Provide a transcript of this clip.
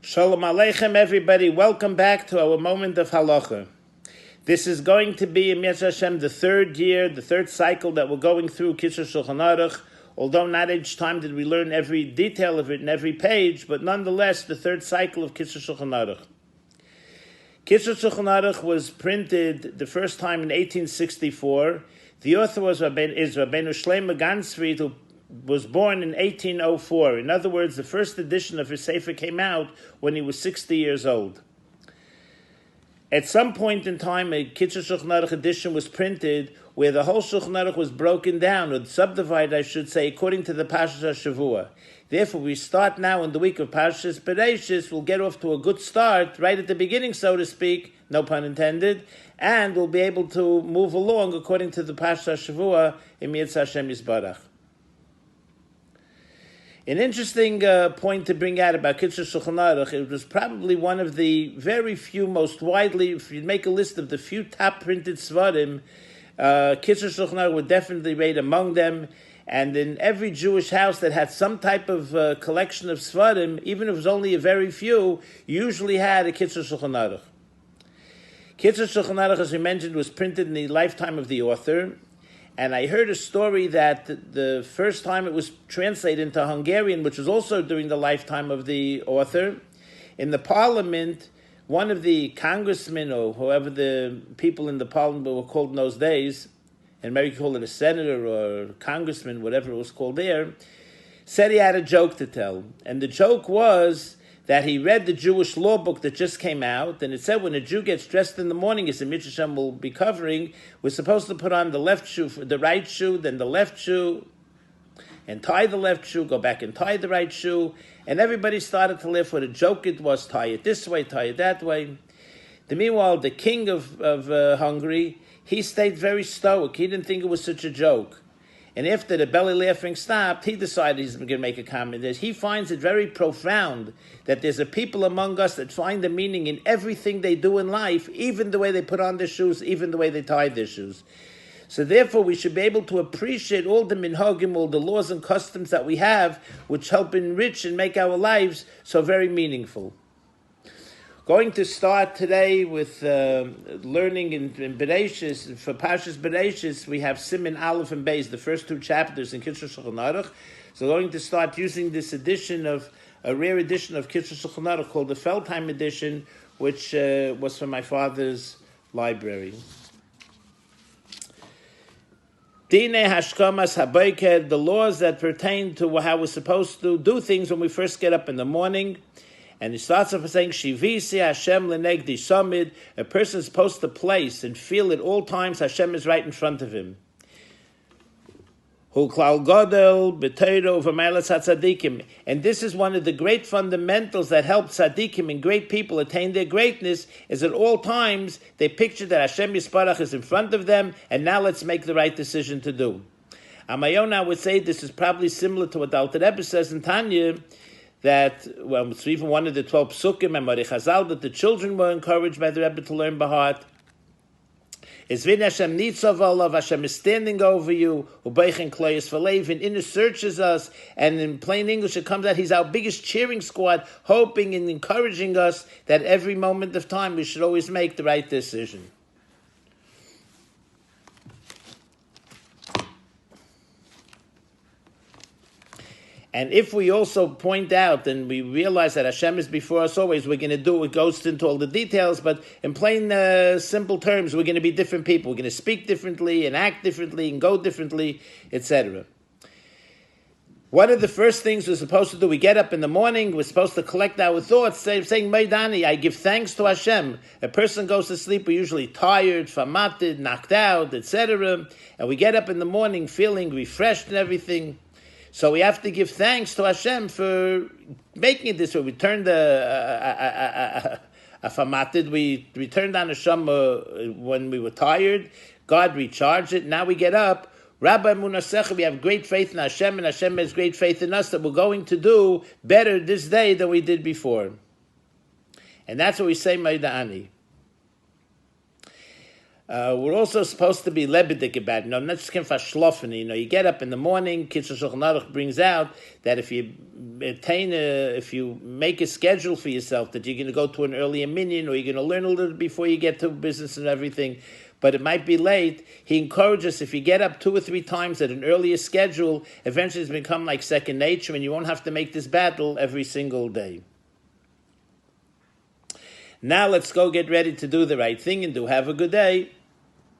Shalom Aleichem, everybody. Welcome back to our moment of halacha. This is going to be, in Yetz Hashem, the third year, the third cycle that we're going through Kitzur Shulchan Aruch. Although not each time did we learn every detail of it in every page, but nonetheless, the third cycle of Kitzur Shulchan Aruch. Kitzur Shulchan Aruch was printed the first time in 1864. The author is Rabbeinu Shlomo Gansfried, who was born in 1804. In other words, the first edition of his Sefer came out when he was 60 years old. At some point in time, a Kitzur Shulchan Aruch edition was printed where the whole Shulchan Aruch was broken down, or subdivided, I should say, according to the Parshas Shavua. Therefore, we start now in the week of Parshas Bereshis. We'll get off to a good start, right at the beginning, so to speak, no pun intended, and we'll be able to move along according to the Parshas Shavua in Yetz Hashem Yisbarach. An interesting point to bring out about Kitzur Shulchan Aruch, it was probably one of the very few, most widely, if you make a list of the few top printed Svarim, Kitzur Shulchan Aruch would definitely rate among them. And in every Jewish house that had some type of collection of Svarim, even if it was only a very few, usually had a Kitzur Shulchan Aruch. Kitzur Shulchan Aruch, as we mentioned, was printed in the lifetime of the author. And I heard a story that the first time it was translated into Hungarian, which was also during the lifetime of the author, in the parliament, one of the congressmen, or whoever the people in the parliament were called in those days, in America called it a senator or a congressman, whatever it was called there, said he had a joke to tell. And the joke was that he read the Jewish law book that just came out, and it said when a Jew gets dressed in the morning, as the Mitzvah will be covering, we're supposed to put on the left shoe, the right shoe, then the left shoe, and tie the left shoe, go back and tie the right shoe, and everybody started to laugh. What a joke it was, tie it this way, tie it that way. Meanwhile, the king of Hungary, he stayed very stoic. He didn't think it was such a joke. And after the belly laughing stopped, he decided he's going to make a comment. He finds it very profound that there's a people among us that find the meaning in everything they do in life, even the way they put on their shoes, even the way they tie their shoes. So therefore, we should be able to appreciate all the minhagim, all the laws and customs that we have, which help enrich and make our lives so very meaningful. Going to start today with learning in Bereshis. For Parshas Bereshis, we have Siman Aleph and Beis, the first two chapters in Kitzur Shulchan Aruch. So going to start using this edition of, a rare edition of Kitzur Shulchan Aruch called the Feldheim edition, which was from my father's library. Dinei Hashkomas Haboker, the laws that pertain to how we're supposed to do things when we first get up in the morning. And he starts off by saying, Shivisi Hashem lenegdi samid, a person is supposed to place and feel at all times Hashem is right in front of him. Hu klal godel b'teiro v'meilas hatzadikim. And this is one of the great fundamentals that help tzadikim and great people attain their greatness, is at all times they picture that Hashem Yisparach is in front of them, and now let's make the right decision to do. Amayona would say this is probably similar to what the Alter Rebbe says in Tanya, that, well, it's even one of the 12 psukim and Marei Chazal, that the children were encouraged by the Rebbe to learn by heart. It's Vin Hashem Nitzav Olav, Hashem is standing over you, Ubeichen Kloyes V'Levin, inner searches us, and in plain English it comes out, he's our biggest cheering squad, hoping and encouraging us that every moment of time we should always make the right decision. And if we also point out and we realize that Hashem is before us always, we're going to do, it goes into all the details, but in plain simple terms, we're going to be different people. We're going to speak differently and act differently and go differently, etc. One of the first things we're supposed to do, we get up in the morning, we're supposed to collect our thoughts, saying, Maidani, I give thanks to Hashem. A person goes to sleep, we're usually tired, famated, knocked out, etc. And we get up in the morning feeling refreshed and everything. So we have to give thanks to Hashem for making it this way. We turned a famatid, we turned on a shama when we were tired. God recharged it. Now we get up. Rabbi Munasecha, we have great faith in Hashem, and Hashem has great faith in us that we're going to do better this day than we did before. And that's what we say, Maida'ani. We're also supposed to be lebedik about it. No, not just verschlafen. You get up in the morning. Kitzur Shulchan Aruch brings out that if you make a schedule for yourself that you're going to go to an earlier minyan or you're going to learn a little before you get to business and everything, but it might be late. He encourages if you get up 2 or 3 times at an earlier schedule, eventually it's become like second nature, and you won't have to make this battle every single day. Now let's go get ready to do the right thing and have a good day.